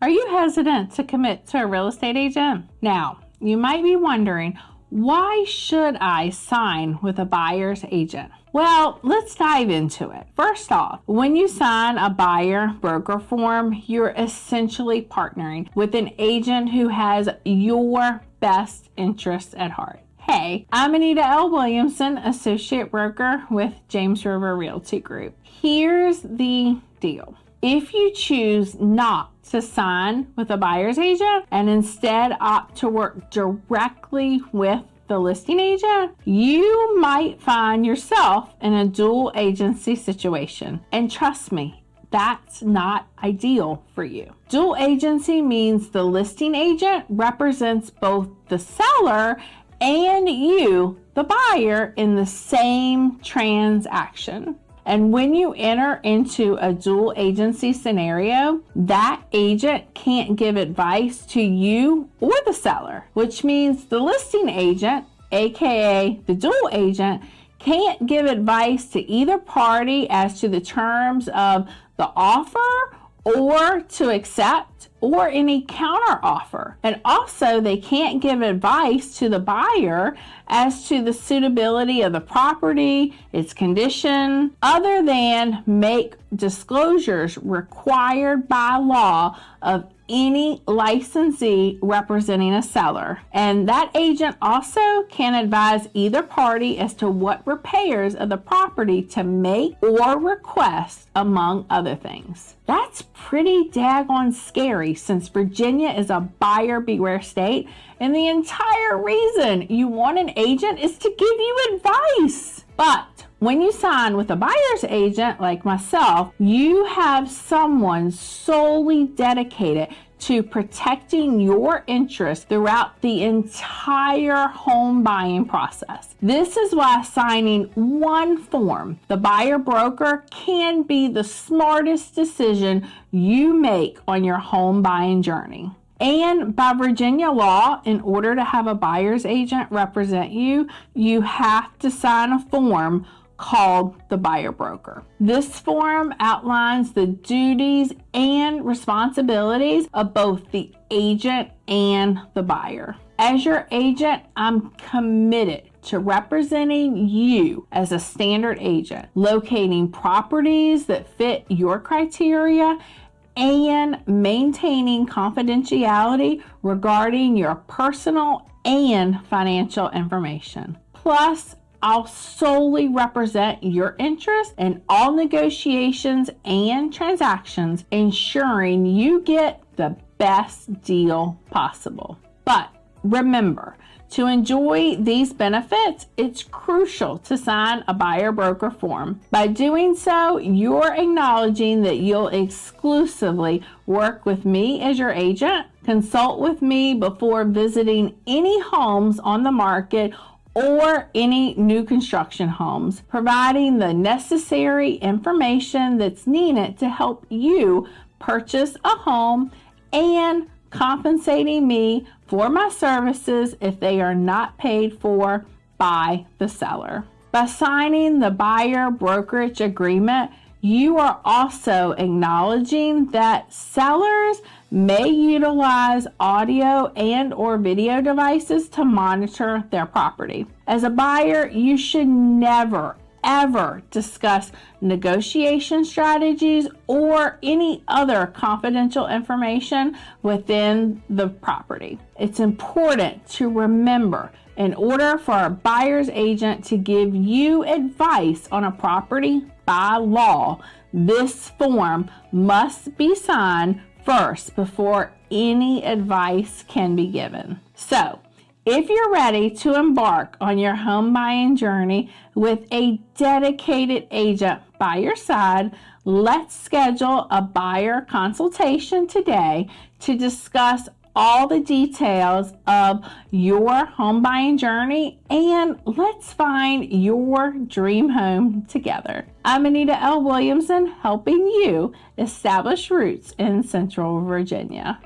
Are you hesitant to commit to a real estate agent? Now, you might be wondering, why should I sign with a buyer's agent? Well, let's dive into it. First off, when you sign a buyer broker form, you're essentially partnering with an agent who has your best interests at heart. Hey, I'm Anita L Williamson, Associate Broker with James River Realty Group. Here's the deal. If you choose not to sign with a buyer's agent and instead opt to work directly with the listing agent, you might find yourself in a dual agency situation. And trust me, that's not ideal for you. Dual agency means the listing agent represents both the seller and you, the buyer, in the same transaction. And when you enter into a dual agency scenario, that agent can't give advice to you or the seller, which means the listing agent, aka the dual agent, can't give advice to either party as to the terms of the offer or to accept or any counter offer. And also they can't give advice to the buyer as to the suitability of the property, its condition, other than make disclosures required by law of any licensee representing a seller. And that agent also can advise either party as to what repairs of the property to make or request, among other things. That's pretty daggone scary, since Virginia is a buyer beware state, and the entire reason you want an agent is to give you advice. But when you sign with a buyer's agent like myself, you have someone solely dedicated to protecting your interests throughout the entire home buying process. This is why signing one form, the buyer broker, can be the smartest decision you make on your home buying journey. And by Virginia law, in order to have a buyer's agent represent you, you have to sign a form called the buyer broker. This form outlines the duties and responsibilities of both the agent and the buyer. As your agent, I'm committed to representing you as a standard agent, locating properties that fit your criteria, and maintaining confidentiality regarding your personal and financial information. Plus, I'll solely represent your interests in all negotiations and transactions, ensuring you get the best deal possible. But remember, to enjoy these benefits, it's crucial to sign a buyer broker form. By doing so, you're acknowledging that you'll exclusively work with me as your agent, consult with me before visiting any homes on the market or any new construction homes, providing the necessary information that's needed to help you purchase a home, and compensating me for my services if they are not paid for by the seller. By signing the buyer brokerage agreement, you are also acknowledging that sellers may utilize audio and or video devices to monitor their property. As a buyer, you should never ever discuss negotiation strategies or any other confidential information within the property. It's important to remember, in order for a buyer's agent to give you advice on a property by law, this form must be signed first before any advice can be given. So, if you're ready to embark on your home buying journey with a dedicated agent by your side, let's schedule a buyer consultation today to discuss all the details of your home buying journey, and let's find your dream home together. I'm Anita L Williamson, helping you establish roots in Central Virginia.